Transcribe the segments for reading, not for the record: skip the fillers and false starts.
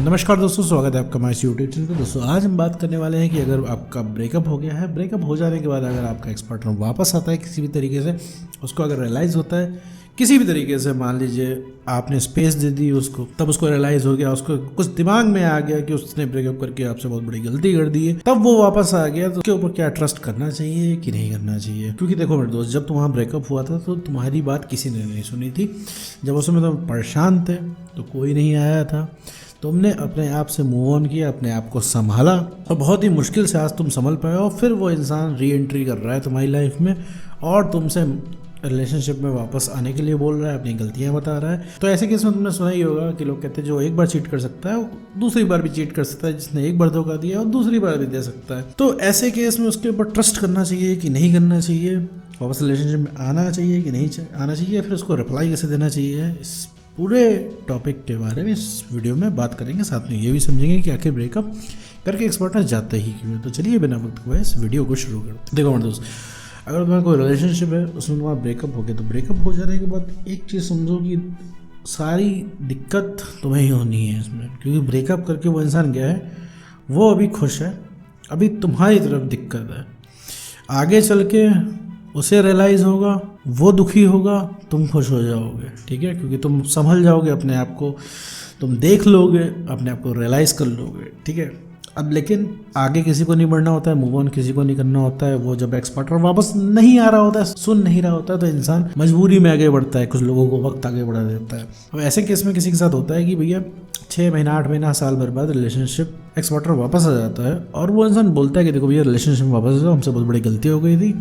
नमस्कार दोस्तों, स्वागत है आपका हमारे यूट्यूब चैनल पर। दोस्तों आज हम बात करने वाले हैं कि अगर आपका ब्रेकअप हो गया है, ब्रेकअप हो जाने के बाद अगर आपका एक्स पार्टनर वापस आता है किसी भी तरीके से, उसको अगर रियलाइज़ होता है किसी भी तरीके से, मान लीजिए आपने स्पेस दे दी उसको, तब उसको रियलाइज़ हो गया, उसको कुछ दिमाग में आ गया कि उसने ब्रेकअप करके आपसे बहुत बड़ी गलती कर दी है, तब वो वापस आ गया, तो उसके ऊपर क्या ट्रस्ट करना चाहिए कि नहीं करना चाहिए? क्योंकि देखो मेरे दोस्त, जब तुम्हारा ब्रेकअप हुआ था तो तुम्हारी बात किसी ने नहीं सुनी थी। जब उसमें तुम परेशान थे तो कोई नहीं आया था। तुमने अपने आप से मूव ऑन किया, अपने आप को संभाला और बहुत ही मुश्किल से आज तुम संभल पाए हो। फिर वो इंसान री एंट्री कर रहा है तुम्हारी लाइफ में और तुमसे रिलेशनशिप में वापस आने के लिए बोल रहा है, अपनी गलतियां बता रहा है। तो ऐसे केस में तुमने सुना ही होगा कि लोग कहते हैं जो एक बार चीट कर सकता है वो दूसरी बार भी चीट कर सकता है, जिसने एक बार धोखा दिया और दूसरी बार भी दे सकता है। तो ऐसे केस में उसके ऊपर ट्रस्ट करना चाहिए कि नहीं करना चाहिए, वापस रिलेशनशिप में आना चाहिए कि नहीं आना चाहिए, फिर उसको रिप्लाई कैसे देना चाहिए, इस पूरे टॉपिक के बारे में इस वीडियो में बात करेंगे। साथ में ये भी समझेंगे कि आखिर ब्रेकअप करके एक्स पार्टनर जाता ही क्यों। तो चलिए बिना वक्त को इस वीडियो को शुरू करो। देखो मेरे दोस्त, अगर तुम्हारा कोई रिलेशनशिप है उसमें तुम्हारा ब्रेकअप हो गया, तो ब्रेकअप हो जाने के बाद एक चीज़ समझो कि सारी दिक्कत तुम्हें ही होनी है इसमें, क्योंकि ब्रेकअप करके वो इंसान गया है, वो अभी खुश है, अभी तुम्हारी तरफ दिक्कत है। आगे चल के उसे रियलाइज़ होगा, वो दुखी होगा, तुम खुश हो जाओगे, ठीक है, क्योंकि तुम संभल जाओगे अपने आप को, तुम देख लोगे, अपने आप को रियलाइज़ कर लोगे, ठीक है। अब लेकिन आगे किसी को नहीं बढ़ना होता है, मूव ऑन किसी को नहीं करना होता है। वो जब एक्स पार्टनर वापस नहीं आ रहा होता है, सुन नहीं रहा होता है, तो इंसान मजबूरी में आगे बढ़ता है, कुछ लोगों को वक्त आगे बढ़ा देता है। अब ऐसे केस में किसी के साथ होता है कि भैया 6 महीना 8 महीना साल भर बाद रिलेशनशिप एक्स पार्टनर वापस आ जाता है और वो इंसान बोलता है कि देखो भैया रिलेशनशिप में वापस आ जाओ, हमसे बहुत बड़ी गलती हो गई थी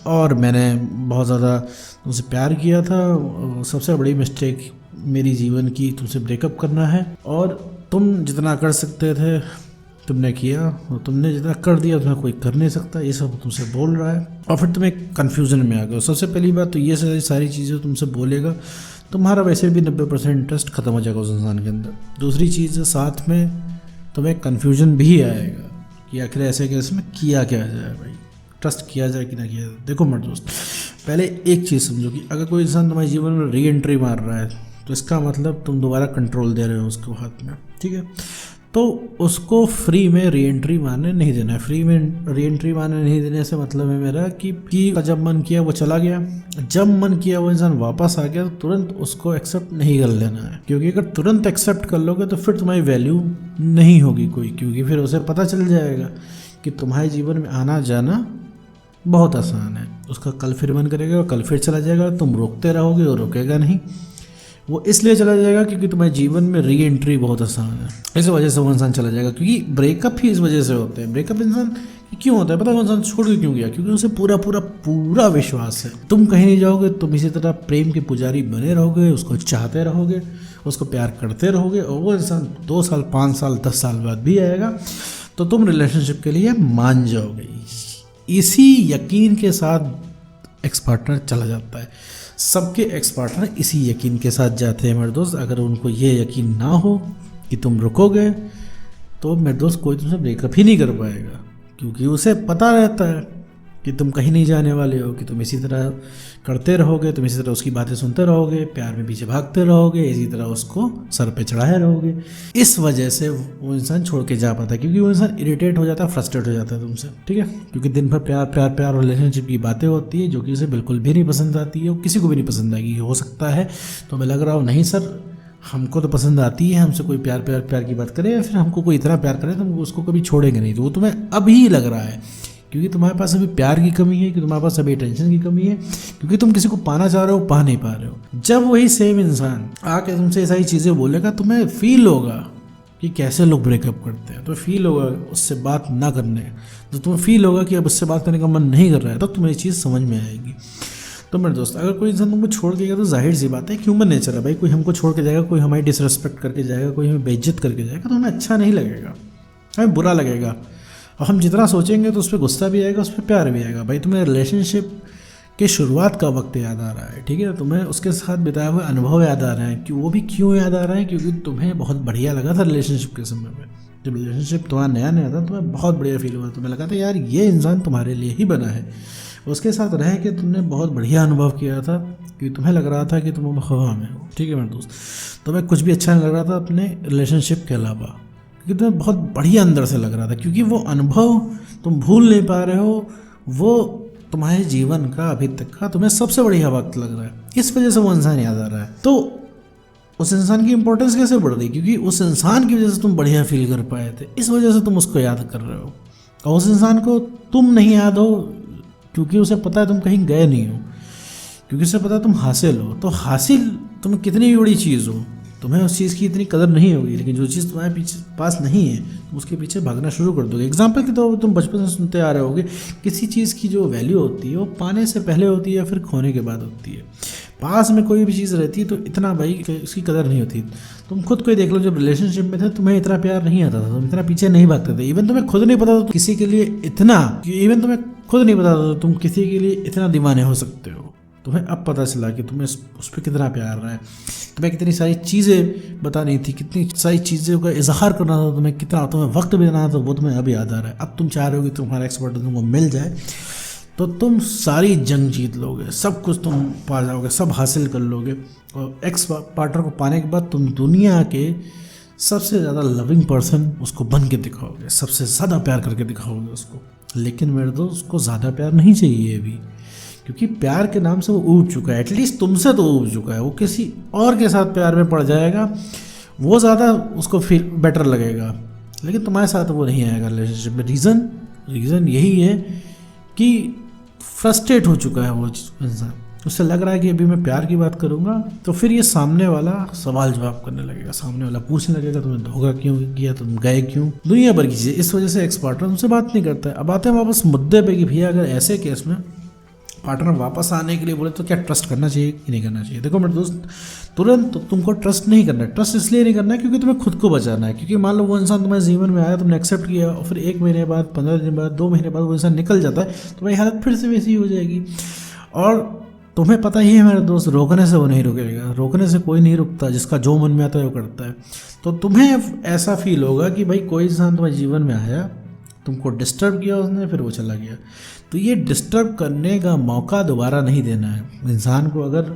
और मैंने बहुत ज़्यादा तुमसे प्यार किया था, सबसे बड़ी मिस्टेक मेरी जीवन की तुमसे ब्रेकअप करना है और तुम जितना कर सकते थे तुमने किया और तुमने जितना कर दिया तुम्हें कोई कर नहीं सकता, ये सब तुमसे बोल रहा है और फिर तुम एक कन्फ्यूज़न में आ गए। सबसे पहली बात तो ये सारी चीज़ें तुमसे बोलेगा, तुम्हारा वैसे भी 90% इंटरेस्ट खत्म हो जाएगा उस इंसान के अंदर। दूसरी चीज़ साथ में तुम्हें कन्फ्यूजन भी आएगा कि आखिर ऐसे केस में किया क्या जाए, भाई ट्रस्ट किया जाए कि ना किया जाए। देखो मेरे दोस्त, पहले एक चीज़ समझो कि अगर कोई इंसान तुम्हारे जीवन में री एंट्री मार रहा है तो इसका मतलब तुम दोबारा कंट्रोल दे रहे हो उसको हाथ में, ठीक है। तो उसको फ्री में री एंट्री मारने नहीं देना है। फ्री में री एंट्री मारने नहीं देने से मतलब है मेरा कि जब मन किया वो चला गया, जब मन किया वो इंसान वापस आ गया, तो तुरंत उसको एक्सेप्ट नहीं कर लेना है। क्योंकि अगर तुरंत एक्सेप्ट कर लोगे तो फिर तुम्हारी वैल्यू नहीं होगी कोई, क्योंकि फिर उसे पता चल जाएगा कि तुम्हारे जीवन में आना जाना बहुत आसान है। उसका कल फिर मन करेगा और कल फिर चला जाएगा, तुम रोकते रहोगे और रुकेगा नहीं। वो इसलिए चला जाएगा क्योंकि तुम्हारे जीवन में री एंट्री बहुत आसान है, इस वजह से वो इंसान चला जाएगा। क्योंकि ब्रेकअप ही इस वजह से होते हैं। ब्रेकअप इंसान क्यों होता है पता है? वो इंसान छोड़ के क्यों गया? क्योंकि उसे पूरा पूरा पूरा विश्वास है तुम कहीं नहीं जाओगे, तुम इसी तरह प्रेम के पुजारी बने रहोगे, उसको चाहते रहोगे, उसको प्यार करते रहोगे और वो इंसान 2 साल 5 साल 10 साल बाद भी आएगा तो तुम रिलेशनशिप के लिए मान जाओगे। इसी यकीन के साथ एक्स पार्टनर चला जाता है। सबके एक्स पार्टनर इसी यकीन के साथ जाते हैं मेरे दोस्त। अगर उनको ये यकीन ना हो कि तुम रुकोगे तो मेरे दोस्त कोई तुमसे ब्रेकअप ही नहीं कर पाएगा, क्योंकि उसे पता रहता है कि तुम कहीं नहीं जाने वाले हो, कि तुम इसी तरह करते रहोगे, तुम इसी तरह उसकी बातें सुनते रहोगे, प्यार में पीछे भागते रहोगे, इसी तरह उसको सर पे चढ़ाए रहोगे। इस वजह से वो इंसान छोड़ के जा पाता है, क्योंकि वो इंसान इरिटेट हो जाता है, फ्रस्ट्रेट हो जाता है तुमसे, ठीक है। क्योंकि दिन भर प्यार प्यार प्यार रिलेशनशिप की बातें होती है जो कि उसे बिल्कुल भी नहीं पसंद आती है, वो किसी को भी नहीं पसंद आएगी। हो सकता है तो मैं लग रहा हूँ नहीं सर, हमको तो पसंद आती है, हमसे कोई प्यार प्यार प्यार की बात करे या फिर हमको कोई इतना प्यार करे तो हम उसको कभी छोड़ेंगे नहीं। तो वो तुम्हें अभी लग रहा है क्योंकि तुम्हारे पास अभी प्यार की कमी है, कि तुम्हारे पास अभी अटेंशन की कमी है, क्योंकि तुम किसी को पाना चाह रहे हो, पा नहीं पा रहे हो। जब वही सेम इंसान आके तुमसे ये सारी चीज़ें बोलेगा, तुम्हें फील होगा कि कैसे लोग ब्रेकअप करते हैं, तो फील होगा उससे बात ना करने, तो तुम्हें फील होगा कि अब उससे बात करने का मन नहीं कर रहा है, तब तो तुम्हें ये चीज़ समझ में आएगी। तो मेरे दोस्त, अगर कोई इंसान तुमको छोड़ के गया तो जाहिर सी बात है, ह्यूमन नेचर है भाई, कोई हमको छोड़ के जाएगा, कोई हमारी डिसरिस्पेक्ट करके जाएगा, कोई हमें बेइज्जत करके जाएगा, तो हमें अच्छा नहीं लगेगा, हमें बुरा लगेगा और हम जितना सोचेंगे तो उस पर गुस्सा भी आएगा, उस पर प्यार भी आएगा। भाई तुम्हें रिलेशनशिप के शुरुआत का वक्त याद आ रहा है, ठीक है, तुम्हें उसके साथ बिताए हुए अनुभव याद आ रहे हैं। कि वो भी क्यों याद आ रहे हैं? क्योंकि तुम्हें बहुत बढ़िया लगा था रिलेशनशिप के समय में। जब रिलेशनशिप तुम्हारा नया नया था तुम्हें बहुत बढ़िया फील हुआ, तुम्हें लगा था यार ये इंसान तुम्हारे लिए ही बना है। उसके साथ रह के तुमने बहुत बढ़िया अनुभव किया था, कि तुम्हें लग रहा था कि तुम हवा में हो, ठीक है मेरे दोस्त। तुम्हें कुछ भी अच्छा नहीं लग रहा था अपने रिलेशनशिप के अलावा, क्योंकि तुम्हें बहुत बढ़िया अंदर से लग रहा था, क्योंकि वो अनुभव तुम भूल नहीं पा रहे हो, वो तुम्हारे जीवन का अभी तक का तुम्हें सबसे बढ़िया वक्त लग रहा है, इस वजह से वो इंसान याद आ रहा है। तो उस इंसान की इंपॉर्टेंस कैसे बढ़ रही? क्योंकि उस इंसान की वजह से तुम बढ़िया फील कर पाए थे, इस वजह से तुम उसको याद कर रहे हो। और उस इंसान को तुम नहीं याद हो क्योंकि उसे पता है तुम कहीं गए नहीं हो, क्योंकि उसे पता है तुम हासिल हो। तो हासिल तुम्हें कितनी भी बड़ी चीज़ हो, तुम्हें उस चीज़ की इतनी कदर नहीं होगी, लेकिन जो चीज़ तुम्हारे पीछे पास नहीं है तुम उसके पीछे भागना शुरू कर दोगे। एग्जाम्पल के तौर पर तुम बचपन से सुनते आ रहे होगे, किसी चीज़ की जो वैल्यू होती है वो पाने से पहले होती है या फिर खोने के बाद होती है। पास में कोई भी चीज़ रहती है तो इतना भाई उसकी कदर नहीं होती। तुम खुद को ही देख लो, जब रिलेशनशिप में थे तुम्हें इतना प्यार नहीं आता था, तुम इतना पीछे नहीं भागते थे। इवन तुम्हें खुद नहीं पता था किसी के लिए इतना, इवन तुम्हें खुद नहीं पता था तुम किसी के लिए इतना दीवाने हो सकते हो। तुम्हें अब पता चला कि तुम्हें उस पर कितना प्यार रहा है, तुम्हें कितनी सारी चीज़ें बतानी थी, कितनी सारी चीज़ों का इजहार करना था, तुम्हें वक्त भी देना था, वो तुम्हें अभी याद आ रहा है। अब तुम चाह रहे हो कि तुम्हारा एक्सपर्ट तुमको मिल जाए तो तुम सारी जंग जीत लोगे, सब कुछ तुम पा जाओगे, सब हासिल कर लोगे। और एक्स पार्टनर को पाने के बाद तुम दुनिया के सबसे ज़्यादा लविंग पर्सन उसको बन के दिखाओगे, सबसे ज़्यादा प्यार करके दिखाओगे उसको। लेकिन मेरे दोस्त, उसको ज़्यादा प्यार नहीं चाहिए अभी, क्योंकि प्यार के नाम से वो ऊब चुका है। एटलीस्ट तुमसे तो ऊब चुका है, वो किसी और के साथ प्यार में पड़ जाएगा, वो ज़्यादा उसको फील बेटर लगेगा, लेकिन तुम्हारे साथ वो नहीं आएगा रिलेशनशिप में। रीज़न यही है कि फ्रस्ट्रेट हो चुका है वो इंसान। उससे लग रहा है कि अभी मैं प्यार की बात करूंगा तो फिर ये सामने वाला सवाल जवाब करने लगेगा, सामने वाला पूछने लगेगा तुम्हें धोखा क्यों किया, तुम गए क्यों, दुनिया भर की चीज़ें। इस वजह से एक्स पार्टनर उनसे बात नहीं करता है। अब आते हैं वापस मुद्दे पे कि भैया अगर ऐसे केस में पार्टनर वापस आने के लिए बोले तो क्या ट्रस्ट करना चाहिए कि नहीं करना चाहिए? देखो मेरे दोस्त, तुरंत तुमको ट्रस्ट नहीं करना है। ट्रस्ट इसलिए नहीं करना है क्योंकि तुम्हें खुद को बचाना है। क्योंकि मान लो वो इंसान तुम्हारे जीवन में आया, तुमने एक्सेप्ट किया, और फिर 1 महीने बाद, 15 दिन बाद, 2 महीने बाद वो इंसान निकल जाता है, तुम्हारी हालत फिर से वैसी हो जाएगी। और तुम्हें पता ही है मेरे दोस्त, रोकने से वो नहीं रुकेगा, रोकने से कोई नहीं रुकता, जिसका जो मन में आता है वो करता है। तो तुम्हें ऐसा फील होगा कि भाई कोई इंसान तुम्हारे जीवन में आया, तुमको डिस्टर्ब किया उसने, फिर वो चला गया। तो ये डिस्टर्ब करने का मौका दोबारा नहीं देना है इंसान को। अगर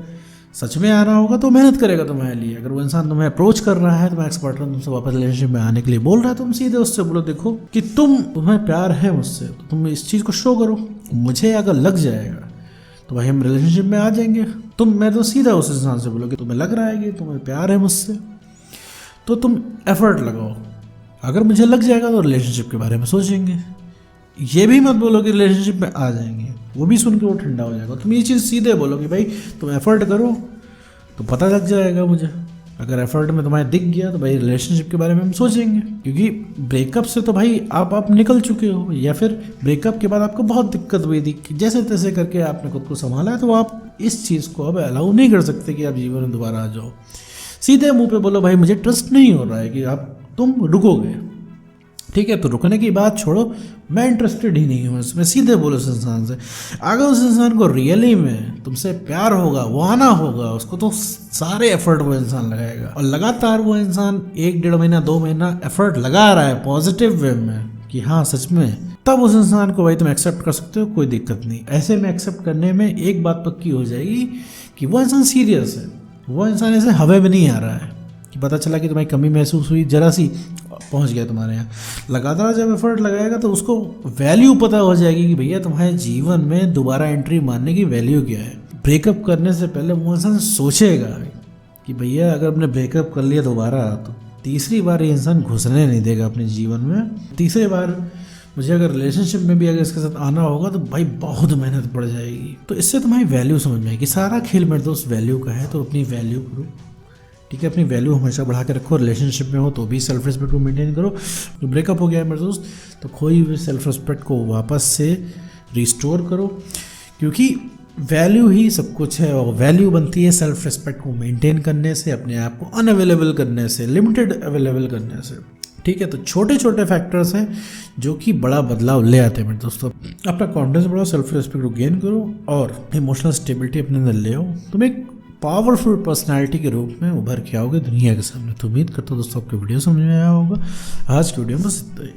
सच में आना होगा तो मेहनत करेगा तुम्हारे लिए। अगर वो इंसान तुम्हें अप्रोच कर रहा है, तुम्हारा एक्स पार्टनर तुमसे वापस रिलेशनशिप में आने के लिए बोल रहा है, तुम सीधे उससे बोलो, देखो कि तुम्हें प्यार है मुझसे, तो तुम इस चीज़ को शो करो। मुझे अगर लग जाएगा तो भाई हम रिलेशनशिप में आ जाएंगे। मैं तो सीधा उस इंसान से बोलो कि तुम्हें लग रहा है कि तुम्हें प्यार है मुझसे, तो तुम एफर्ट लगाओ। अगर मुझे लग जाएगा तो रिलेशनशिप के बारे में सोचेंगे। ये भी मत बोलो कि रिलेशनशिप में आ जाएंगे, वो भी सुन के वो ठंडा हो जाएगा। तुम ये चीज़ सीधे बोलो कि भाई तुम एफर्ट करो तो पता लग जाएगा मुझे। अगर एफर्ट में तुम्हारे दिख गया तो भाई रिलेशनशिप के बारे में हम सोचेंगे। क्योंकि ब्रेकअप से तो भाई आप निकल चुके हो, या फिर ब्रेकअप के बाद आपको बहुत दिक्कत हुई थी, जैसे तैसे करके आपने खुद को संभाला है, तो आप इस चीज़ को अब अलाउ नहीं कर सकते कि आप जीवन में दोबारा आ जाओ। सीधे मुँह पे बोलो भाई मुझे ट्रस्ट नहीं हो रहा है कि तुम रुकोगे। ठीक है, तो रुकने की बात छोड़ो, मैं इंटरेस्टेड ही नहीं हूँ इसमें। सीधे बोलो उस इंसान से। अगर उस इंसान को रियली में तुमसे प्यार होगा, वो आना होगा, उसको तो सारे एफर्ट वो इंसान लगाएगा। और लगातार वो इंसान 1-1.5 महीना 2 महीना एफर्ट लगा रहा है पॉजिटिव वे में कि हाँ सच में, तब उस इंसान को भाई तुम एक्सेप्ट कर सकते हो, कोई दिक्कत नहीं। ऐसे में एक्सेप्ट करने में एक बात पक्की हो जाएगी कि वो इंसान सीरियस है, वो इंसान ऐसे हवा में नहीं आ रहा है कि पता चला कि तुम्हारी कमी महसूस हुई, जरा सी पहुंच गया तुम्हारे यहाँ। लगातार जब एफर्ट लगाएगा तो उसको वैल्यू पता हो जाएगी कि भैया तुम्हारे जीवन में दोबारा एंट्री मारने की वैल्यू क्या है। ब्रेकअप करने से पहले वो इंसान सोचेगा कि भैया अगर हमने ब्रेकअप कर लिया दोबारा तो तीसरी बार ये इंसान घुसने नहीं देगा अपने जीवन में। तीसरी बार मुझे अगर रिलेशनशिप में भी अगर इसके साथ आना होगा तो भाई बहुत मेहनत पड़ जाएगी। तो इससे तुम्हारी वैल्यू समझ में आएगी। सारा खेल मेरे दोस्त वैल्यू का है, तो अपनी वैल्यू करो। ठीक है, अपनी वैल्यू हमेशा बढ़ा के रखो। रिलेशनशिप में हो तो भी सेल्फ रिस्पेक्ट को मेंटेन करो। तो ब्रेकअप हो गया है मेरे दोस्त, तो खोई हुई सेल्फ रिस्पेक्ट को वापस से रिस्टोर करो, क्योंकि वैल्यू ही सब कुछ है। और वैल्यू बनती है सेल्फ रिस्पेक्ट को मेंटेन करने से, अपने आप को अनअवेलेबल करने से, लिमिटेड अवेलेबल करने से। ठीक है, तो छोटे छोटे फैक्टर्स हैं जो कि बड़ा बदलाव ले आते हैं मेरे दोस्तों। अपना कॉन्फिडेंस बढ़ाओ, सेल्फ रिस्पेक्ट को गेन करो और इमोशनल स्टेबिलिटी अपने अंदर ले आओ। तुम एक पावरफुल पर्सनालिटी के रूप में उभर के आओगे दुनिया के सामने। तो उम्मीद करता हूँ दोस्तों आपको वीडियो समझ में आया होगा। आज की वीडियो में बस इतना ही।